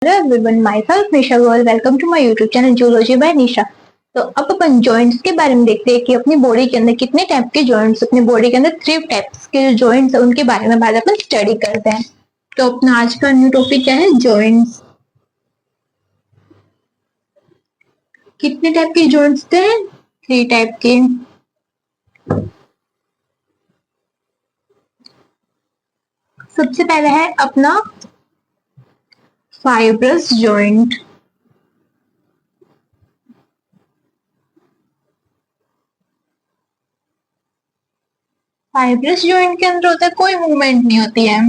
Hello everyone, myself Nisha Goyal. Welcome to my YouTube channel zoology by Nisha. तो अब अपन joints के बारे में देखते हैं कि अपनी बॉडी के अंदर कितने टाइप के जॉइंट्स, अपनी बॉडी के अंदर 3 टाइप्स के जो जॉइंट्स है उनके बारे में बाद अपन स्टडी करते हैं। तो अपना आज का न्यू टॉपिक क्या है? जॉइंट्स। कितने टाइप के जॉइंट्स थे? 3 टाइप के। सबसे पहले है अपना फाइब्रस जॉइंट। फाइब्रस जॉइंट के अंदर होता है कोई मूवमेंट नहीं होती है।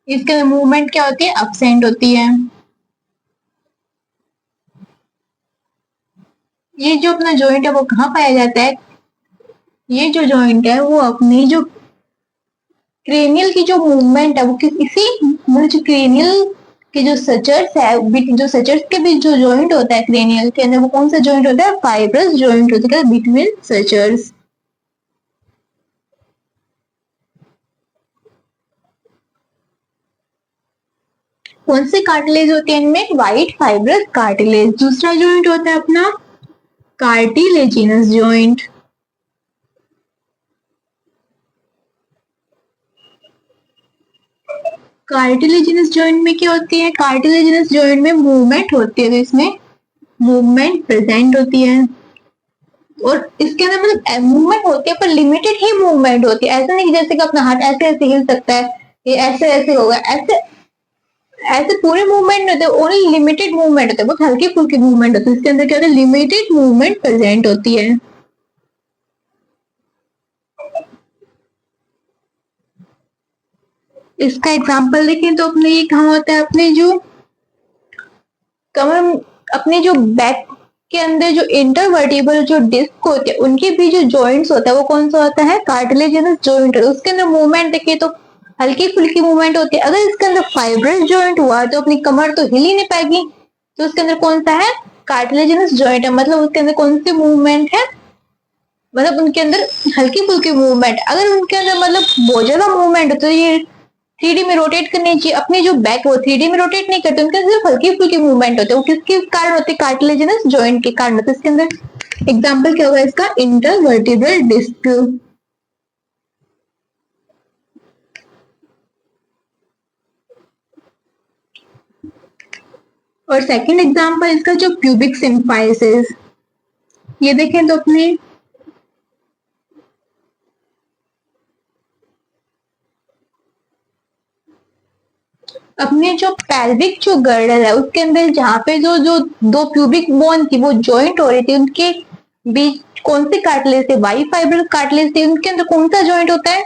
इसके अंदर मूवमेंट क्या होती है? एब्सेंट होती है। ये जो अपना जॉइंट है वो कहाँ पाया जाता है? ये जो जॉइंट है वो अपनी जो क्रेनियल की जो मूवमेंट है वो इसी मतलब जो क्रेनियल के जो सचर्स है, जो सचर्स के बीच जो जॉइंट होता है क्रेनियल के अंदर, वो कौन सा जॉइंट होता है? फाइब्रस जॉइंट होता है बिटवीन सचर्स। कौन से कार्टिलेज होते हैं इनमें? White fibrous cartilage. दूसरा जॉइंट होता है अपना कार्टिलेजिनस जॉइंट। कार्टिलेजिनस जॉइंट में क्या होती है? कार्टिलेजिनस जॉइंट में मूवमेंट होती है, तो इसमें मूवमेंट प्रेजेंट होती है और इसके अंदर मतलब मूवमेंट होती है पर लिमिटेड ही मूवमेंट होती है। ऐसा नहीं जैसे कि अपना हाथ ऐसे ऐसे हिल सकता है, ये ऐसे ऐसे होगा, ऐसे ऐसे पूरे मूवमेंट नहीं होते, ओनली लिमिटेड मूवमेंट होते हैं, बहुत हल्की फुल्की मूवमेंट होती है। इसके अंदर क्या होता है? लिमिटेड मूवमेंट प्रेजेंट होती है। इसका एग्जांपल देखें तो अपने ये कहाँ होता है? अपने जो कमर, अपने जो बैक के अंदर जो इंटरवर्टिबल जो डिस्क होते हैं उनके भी जो जॉइंट्स होता है वो कौन सा होता है? Cartilaginous joint. उसके अंदर मूवमेंट देखिए तो हल्की फुल्की मूवमेंट होती है। अगर इसके अंदर फाइब्रस जॉइंट हुआ तो अपनी कमर तो हिल ही नहीं पाएगी, तो उसके अंदर कौन सा है? कार्टिलेजिनस जॉइंट है। मतलब उसके अंदर कौन सी मूवमेंट है? मतलब उनके अंदर हल्की फुल्की मूवमेंट। अगर उनके अंदर मतलब बहुत ज्यादा मूवमेंट है तो ये 3D में रोटेट करनी चाहिए। अपनी जो बैक वो 3D में रोटेट नहीं करते, उनके सिर्फ हल्की फुल्की मूवमेंट होते हैं। वो किसके कारण होते हैं? कार्टिलेजिनस जॉइंट के कारण होते हैं। इसके अंदर एग्जांपल क्या होगा इसका? Intervertebral disc. और सेकंड एग्जांपल इसका जो प्यूबिक सिम्फाइसिस। ये देखें तो अपने जो पेल्विक जो गर्डल है उसके अंदर जहाँ पे जो जो दो प्यूबिक बोन थी वो जॉइंट हो रही थी, उनके बीच कौन से कार्टिलेज थे? वाई फाइबर कार्टिलेज थे। उनके अंदर कौन सा जॉइंट होता है?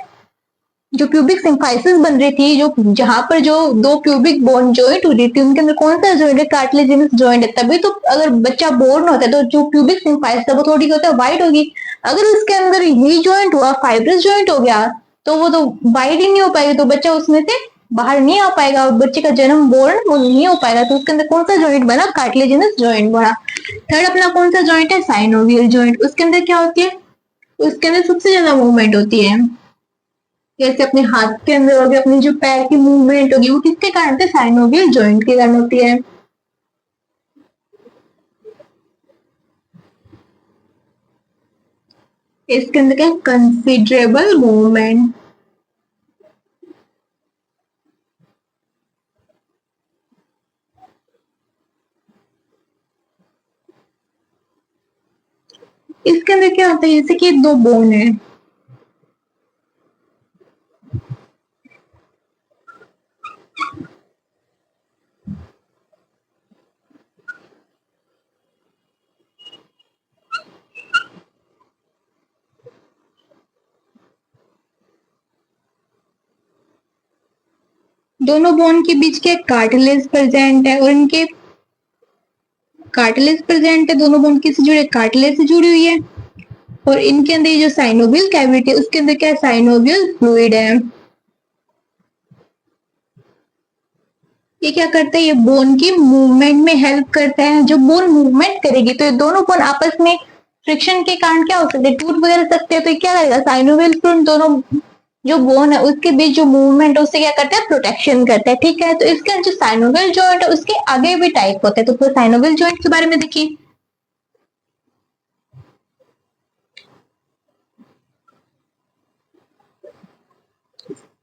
जो प्यूबिक सिम्फाइसिस बन रही थी, जो जहां पर जो दो प्यूबिक बोन जॉइंट हो रही थी उनके अंदर कौन सा जॉइंट है? कार्टिलेजिनस जॉइंट है। तभी तो अगर बच्चा बोर्न होता है तो जो प्यूबिक सिम्फाइसिस है वो थोड़ी होता है वाइड होगी। अगर उसके अंदर ये जॉइंट हुआ, फाइब्रस जॉइंट हो गया, तो वो तो वाइड ही नहीं हो पाएगी, तो बच्चा उसमें से बाहर नहीं आ पाएगा, बच्चे का जन्म बोर्न वो नहीं हो पाएगा। तो उसके अंदर कौन सा जॉइंट बना? कार्टिलेजिनस जॉइंट बना। थर्ड अपना कौन सा जॉइंट है? Synovial joint. उसके अंदर क्या होती है? उसके अंदर सबसे ज्यादा मूवमेंट होती है। जैसे अपने हाथ के अंदर होगी, अपनी जो पैर की मूवमेंट होगी वो किसके कारण से? साइनोवियल जॉइंट के कारण होती है। इसके अंदर क्या? Considerable movement. इसके अंदर क्या होता है? जैसे कि दो बोन है, दोनों बोन के बीच के कार्टिलेज प्रेजेंट है और इनके कार्टिलेज प्रेजेंट है, दोनों बोन किससे जुड़े? कार्टिलेज से जुड़ी हुई है। और इनके अंदर ये जो साइनोवियल कैविटी है उसके अंदर क्या है? साइनोवियल फ्लूइड है। ये क्या करता है? ये बोन की मूवमेंट में हेल्प करता है। जो बोन मूवमेंट करेगी तो ये दोनों बोन आपस में फ्रिक्शन के कारण क्या हो सकते हैं? टूट वगैरह सकते हैं। तो ये क्या करेगा? साइनोवियल फ्लूइड दोनों जो बोन है उसके बीच जो मूवमेंट है उससे क्या करता है, प्रोटेक्शन करता है। ठीक है, तो इसके जो साइनोवियल जॉइंट है उसके आगे भी टाइप होता है। तो फिर साइनोवियल जॉइंट के बारे में देखिए।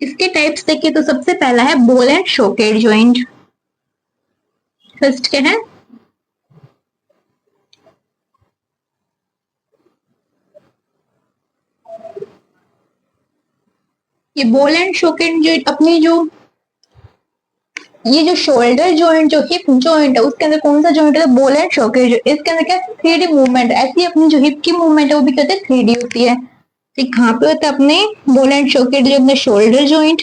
इसके टाइप्स देखिए, तो सबसे पहला है ball and socket joint. First क्या है, ये बॉल एंड शॉकेट जो अपनी जो ये जो शोल्डर जॉइंट जो हिप जॉइंट है उसके अंदर कौन सा जॉइंट है, बॉल एंड शॉकेट। इसके अंदर क्या 3D मूवमेंट, ऐसी अपनी जो हिप की मूवमेंट है वो भी कहते हैं 3D होती है। तो कहाँ पे होता है अपने बॉल एंड शॉकेट, जो अपने शोल्डर जॉइंट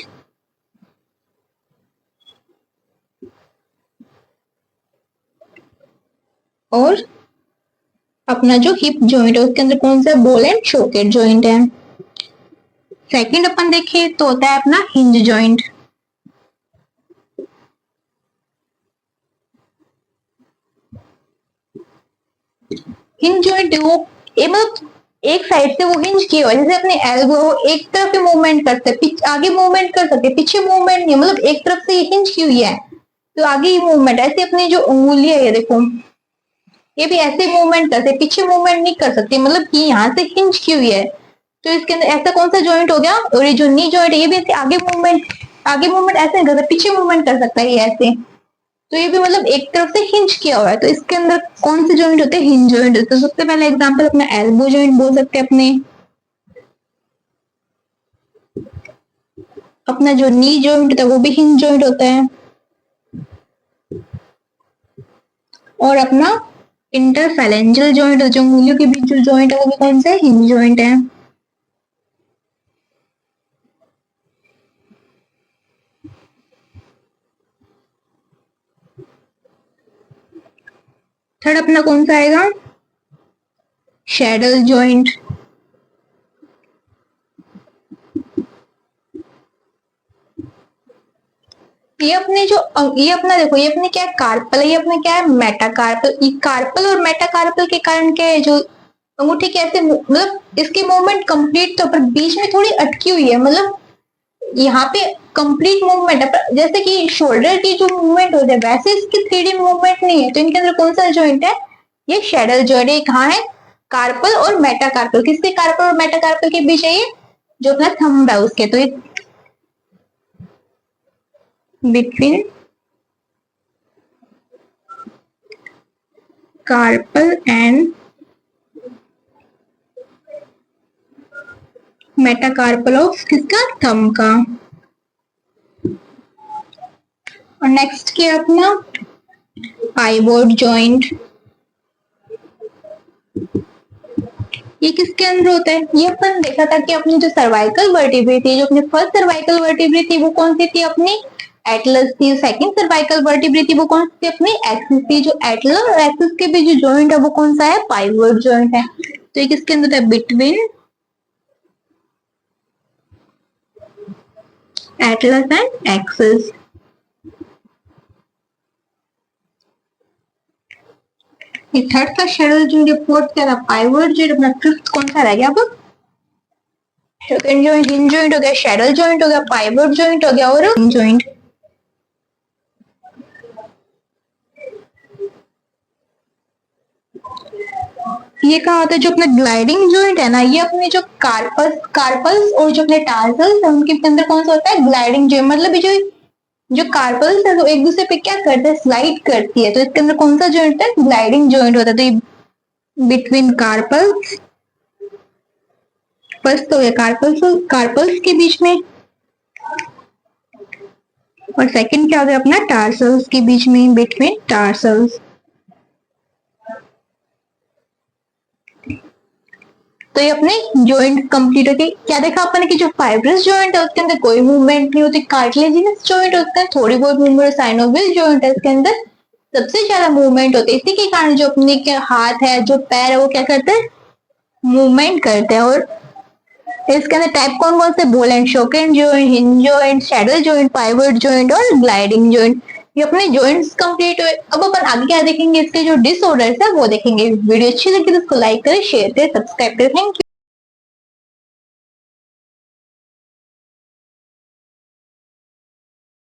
और अपना जो हिप जॉइंट है उसके अंदर कौन सा बॉल एंड शॉकेट जॉइंट है। सेकंड अपन देखें तो होता है अपना हिंज जॉइंट। हिंज जॉइंट वो मतलब एक साइड से वो हिंज किया हुआ है, जैसे अपने एल्बो एक तरफ ही मूवमेंट करते हैं, आगे मूवमेंट कर सकते, पीछे मूवमेंट नहीं, मतलब एक तरफ से हिंज की हुई है तो आगे ही मूवमेंट। ऐसे अपनी जो उंगली है ये देखो, ये भी ऐसे मूवमेंट करते, पीछे मूवमेंट नहीं कर सकती, मतलब कि यहाँ से हिंज की हुई है। तो इसके अंदर ऐसा कौन सा जॉइंट हो गया। और ये जो नी जॉइंट है ये भी ऐसे आगे मूवमेंट ऐसे नहीं कर सकता, पीछे मूवमेंट कर सकता है ये ऐसे। तो ये भी मतलब एक तरफ से हिंज किया हुआ है। तो इसके अंदर कौन से जॉइंट होते हैं, हिंज जॉइंट। तो सबसे पहला एग्जांपल अपना एल्बो जॉइंट बोल सकते हैं अपना जो नी जॉइंट होता है वो भी हिंज जॉइंट होता है। और अपना इंटरफेरेंजियल जॉइंट जो उंगलियों के बीच जो जॉइंट है वो भी कौन सा है, हिंज जॉइंट है। थर्ड अपना कौन सा आएगा, शैडल जॉइंट। ये अपने जो ये अपना देखो, ये अपने क्या है, कार्पल है, ये अपने क्या है, मेटाकार्पल। ये कार्पल और मेटाकार्पल के कारण क्या है, जो अंगूठी कैसे मतलब इसकी मूवमेंट कंप्लीट तो पर बीच में थोड़ी अटकी हुई है, मतलब यहाँ पे कंप्लीट मूवमेंट है, जैसे कि शोल्डर की जो मूवमेंट होती है वैसे इसकी 3D मूवमेंट नहीं है। तो इनके अंदर कौन सा जॉइंट है, ये शैडल जॉइंट है। कहाँ है, कार्पल और मेटाकार्पल। किसके कार्पल और मेटाकार्पल के बीच है ये, जो अपना थंब है उसके। तो ये between carpal and metacarpal of किसका, थंब का। और नेक्स्ट क्या अपना पाइवोट जॉइंट। ये किसके अंदर होता है, ये अपन देखा था कि अपनी जो सर्वाइकल वर्टिब्रे थी, जो अपनी फर्स्ट सर्वाइकल वर्टिब्रे थी वो कौन सी थी, अपनी एटलस थी। सेकंड सर्वाइकल वर्टिब्रे थी वो कौन सी थी, अपनी एक्सिस थी। जो एटलस और एक्सिस के बीच जो जॉइंट है वो कौन सा है, पाइवोट जॉइंट है। तो ये किसके अंदर है, बिटवीन एटलस एंड एक्सिस। ये थर्ड का शेड्यूल जो फोर्थ का पाइवोट जो अपना फिफ्थ कौन सा रह गया, अब सेकंड जॉइंट हिंज जॉइंट हो गया, शैडल जॉइंट हो गया, पाइवोट जॉइंट हो गया और हिंज जॉइंट। ये कहा होता है, जो अपना ग्लाइडिंग जॉइंट है ना, ये अपने जो कार्पल्स और जो अपने टार्सल्स है उनके अंदर कौन सा होता है, ग्लाइडिंग जॉइंट। मतलब जो जो कार्पल्स है वो एक दूसरे पे क्या करते हैं, स्लाइड करती है। तो इसके अंदर कौन सा जॉइंट है, ग्लाइडिंग जॉइंट होता है। तो ये बिटवीन कार्पल्स, फर्स्ट तो ये कार्पल्स के बीच में, और सेकंड क्या हो गया अपना टार्सल्स के बीच में, बिटवीन टार्सल्स। तो ये अपने जॉइंट कंप्लीट होती। क्या देखा अपन की जो फाइब्रस जॉइंट है उसके अंदर कोई मूवमेंट नहीं होती, कार्टिलेजिनस जॉइंट होता है थोड़ी बहुत मूवमेंट, साइनोवियल जॉइंट है इसके अंदर सबसे ज्यादा मूवमेंट होती है। इसी के कारण जो अपने के हाथ है जो पैर है वो क्या करते हैं, मूवमेंट करते हैं। और इसके अंदर टाइप कौन कौन से, ball and socket joint, hinge joint, saddle joint, pivot joint और ग्लाइडिंग जॉइंट। ये अपने जॉइंट्स कंप्लीट हुए। अब अपन आगे क्या देखेंगे, इसके जो डिसऑर्डर्स है वो देखेंगे। वीडियो अच्छी लगी तो इसको लाइक करें, शेयर करें, सब्सक्राइब करें। Thank you.